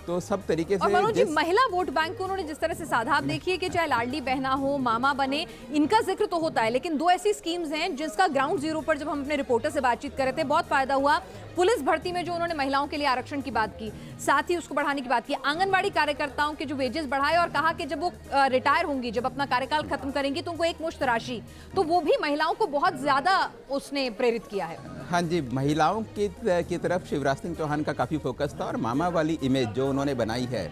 तो सब तरीके से। और मनोज जी, महिला वोट बैंक को उन्होंने जिस तरह से साधा, आप देखिए कि चाहे लाडली बहना हो, मामा बने, इनका जिक्र तो होता है, लेकिन दो ऐसी स्कीम्स हैं जिसका ग्राउंड जीरो पर जब हम अपने रिपोर्टर से बातचीत कर रहे थे बहुत फायदा हुआ। पुलिस भर्ती में जो उन्होंने महिलाओं के लिए आरक्षण की बात की, साथ ही उसको बढ़ाने की बात की, आंगनबाड़ी कार्यकर्ताओं के जो वेजेस बढ़ाए और कहा कि जब वो रिटायर होंगी, जब अपना कार्यकाल खत्म करेंगी तो उनको एक मुश्त राशि, तो वो भी महिलाओं को बहुत ज्यादा उसने प्रेरित किया है। हाँ जी, महिलाओं की तरफ शिवराज सिंह चौहान का काफ़ी फोकस था और मामा वाली इमेज जो उन्होंने बनाई है,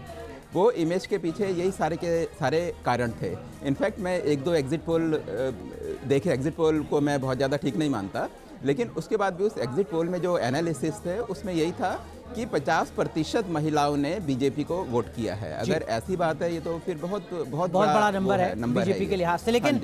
वो इमेज के पीछे यही सारे के सारे कारण थे। इनफैक्ट मैं एक दो एग्जिट पोल देखे, एग्जिट पोल को मैं बहुत ज़्यादा ठीक नहीं मानता, लेकिन उसके बाद भी उस एग्जिट पोल में जो एनालिसिस थे उसमें यही था कि 50% महिलाओं ने बीजेपी को वोट किया है। अगर ऐसी बात है ये तो फिर बहुत बड़ा नंबर है बीजेपी के लिहाज से। लेकिन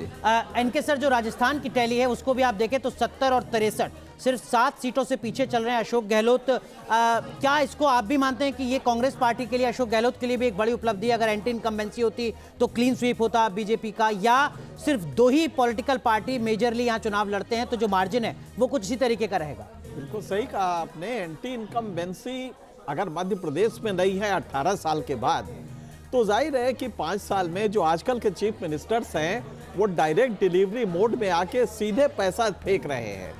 एनके सर, जो राजस्थान की टैली है उसको भी आप देखें तो 70 और 63 सिर्फ 7 सीटों से पीछे चल रहे हैं अशोक गहलोत। क्या इसको आप भी मानते हैं कि ये कांग्रेस पार्टी के लिए, अशोक गहलोत के लिए भी एक बड़ी उपलब्धि, अगर एंटी इनकम्बेंसी होती तो क्लीन स्वीप होता बीजेपी का, या सिर्फ 2 ही पॉलिटिकल पार्टी मेजरली यहाँ चुनाव लड़ते हैं तो जो मार्जिन है वो कुछ इसी तरीके का रहेगा? बिल्कुल सही कहा आपने। एंटी इनकम्बेंसी अगर मध्य प्रदेश में नहीं है 18 साल के बाद, तो जाहिर है कि 5 साल में जो आजकल के चीफ मिनिस्टर्स हैं वो डायरेक्ट डिलीवरी मोड में आके सीधे पैसा फेंक रहे हैं।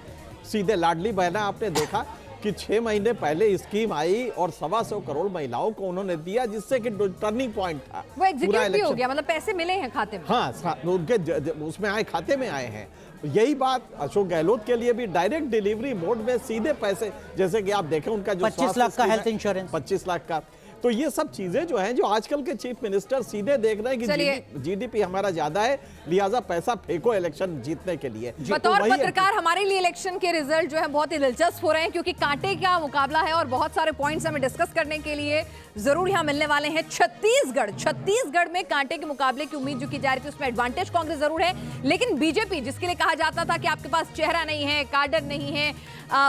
सीधे लाडली बहना आपने देखा कि 6 महीने पहले स्कीम आई और 125 करोड़ महिलाओं को उन्होंने दिया, जिससे कि टर्निंग पॉइंट था। वो एग्जीक्यूट भी हो गया, मतलब पैसे मिले हैं खाते में। हाँ, उनके उसमें आए, खाते में आए हैं। यही बात अशोक गहलोत के लिए भी, डायरेक्ट डिलीवरी मोड में सीधे पैसे, जैसे कि आप देखें उनका जो 25 लाख का हेल्थ इंश्योरेंस, 25 लाख का। तो ये सब चीजें जो हैं, जो आजकल के चीफ मिनिस्टर सीधे देख रहे हैं कि जीडीपी हमारा ज्यादा है, लिहाजा पैसा फेंको इलेक्शन जीतने के लिए। बतौर पत्रकार हमारे लिए इलेक्शन के रिजल्ट जो है बहुत ही दिलचस्प हो रहे हैं, क्योंकि कांटे का मुकाबला है और बहुत सारे पॉइंट्स हमें डिस्कस करने के लिए जरूर यहाँ मिलने वाले हैं। छत्तीसगढ़ में कांटे के मुकाबले की उम्मीद जो की जा रही थी उसमें एडवांटेज कांग्रेस जरूर है, लेकिन बीजेपी, जिसके लिए कहा जाता था कि आपके पास चेहरा नहीं है, कार्डर नहीं है,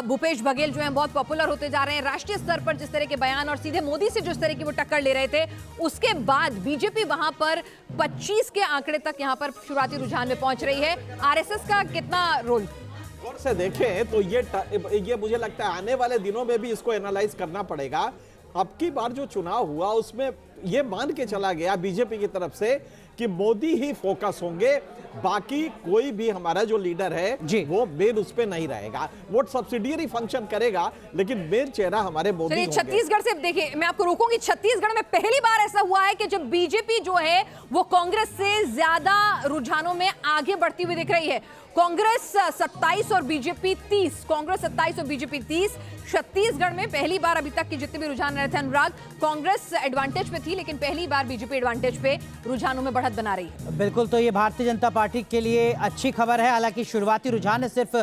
भूपेश बघेल जो है बहुत पॉपुलर होते जा रहे हैं, राष्ट्रीय स्तर पर जिस तरह के बयान और सीधे मोदी से जिस तरह की वो टक्कर ले रहे थे, उसके बाद बीजेपी वहां पर 25 के आंकड़े तक यहां पर शुरुआती रुझान में पहुंच रही है। आरएसएस का कितना रोल गौर से देखें तो ये मुझे लगता है आने वाले दिनों में भी इसको एनालाइज करना पड़ेगा। अब की बार जो चुनाव हुआ उसमें ये मान के चला गया बीजेपी की तरफ से कि मोदी ही फोकस होंगे, बाकी कोई भी हमारा जो लीडर है वो मेन उस पे नहीं रहेगा, वो सब्सिडियरी फंक्शन करेगा, लेकिन मेन चेहरा हमारे मोदी होंगे। छत्तीसगढ़ से देखिए, मैं आपको रोकूंगी, छत्तीसगढ़ में पहली बार ऐसा हुआ है कि जब बीजेपी जो है वो कांग्रेस से ज्यादा रुझानों में आगे बढ़ती हुई दिख रही है। कांग्रेस 27 और बीजेपी 30, कांग्रेस 27 और बीजेपी 30। छत्तीसगढ़ में पहली बार अभी तक के जितने भी रुझान रहे थे अनुराग, कांग्रेस एडवांटेज पे थी, लेकिन पहली बार बीजेपी एडवांटेज पे रुझानों में बढ़त बना रही है। बिल्कुल, तो ये भारतीय जनता पार्टी के लिए अच्छी खबर है। हालांकि शुरुआती रुझान है, सिर्फ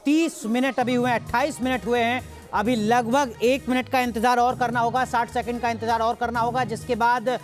30 मिनट अभी हुए हैं, 28 मिनट हुए हैं, अभी लगभग 1 मिनट का इंतजार और करना होगा, 60 सेकंड का इंतजार और करना होगा, जिसके बाद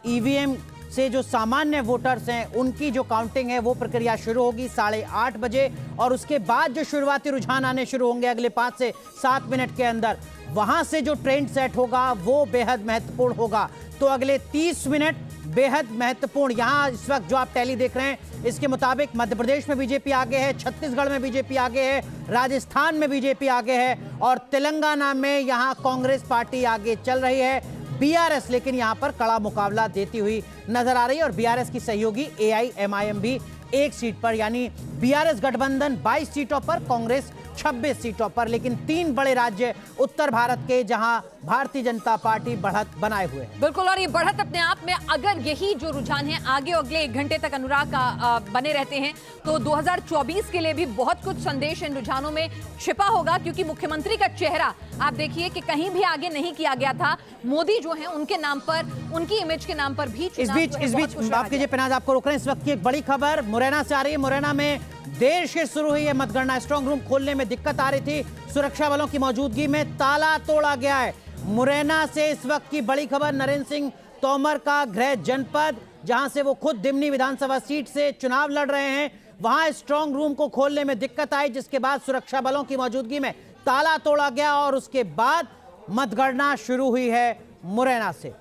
ईवीएम से जो सामान्य वोटर्स हैं उनकी जो काउंटिंग है वो प्रक्रिया शुरू होगी 8:30 बजे, और उसके बाद जो शुरुआती रुझान आने शुरू होंगे अगले 5 से 7 मिनट के अंदर, वहां से जो ट्रेंड सेट होगा वो बेहद महत्वपूर्ण होगा। तो अगले 30 मिनट बेहद महत्वपूर्ण। यहां इस वक्त जो आप टैली देख रहे हैं इसके मुताबिक मध्य प्रदेश में बीजेपी आगे है, छत्तीसगढ़ में बीजेपी आगे है, राजस्थान में बीजेपी आगे है, और तेलंगाना में यहां कांग्रेस पार्टी आगे चल रही है। बीआरएस लेकिन यहां पर कड़ा मुकाबला देती हुई नजर आ रही है, और बीआरएस की सहयोगी एआईएमआईएम भी 1 सीट पर, यानी बीआरएस गठबंधन 22 सीटों पर, कांग्रेस 26 सीटों पर। लेकिन 3 बड़े राज्य उत्तर भारत के जहां भारतीय जनता पार्टी बढ़त बनाए हुए है। बिल्कुल, और ये बढ़त अपने आप में अगर यही जो रुझान है आगे अगले 1 घंटे तक अनुराग का बने रहते हैं तो 2024 के लिए भी बहुत कुछ संदेश इन रुझानों में छिपा होगा, क्योंकि मुख्यमंत्री का चेहरा आप देखिए कि कहीं भी आगे नहीं किया गया था। मोदी जो है उनके नाम पर, उनकी इमेज के नाम पर भी इस बीच माफ कीजिए पिनाज, आपको रोक रहे हैं, इस वक्त की एक बड़ी खबर मुरैना से आ रही है। मुरैना में देर से शुरू हुई है मतगणना, स्ट्रांग रूम खोलने में दिक्कत आ रही थी, सुरक्षा बलों की मौजूदगी में ताला तोड़ा गया है। मुरैना से इस वक्त की बड़ी खबर, नरेंद्र सिंह तोमर का गृह जनपद, जहां से वो खुद दिमनी विधानसभा सीट से चुनाव लड़ रहे हैं, वहां स्ट्रांग रूम को खोलने में दिक्कत आई, जिसके बाद सुरक्षा बलों की मौजूदगी में ताला तोड़ा गया और उसके बाद मतगणना शुरू हुई है मुरैना से।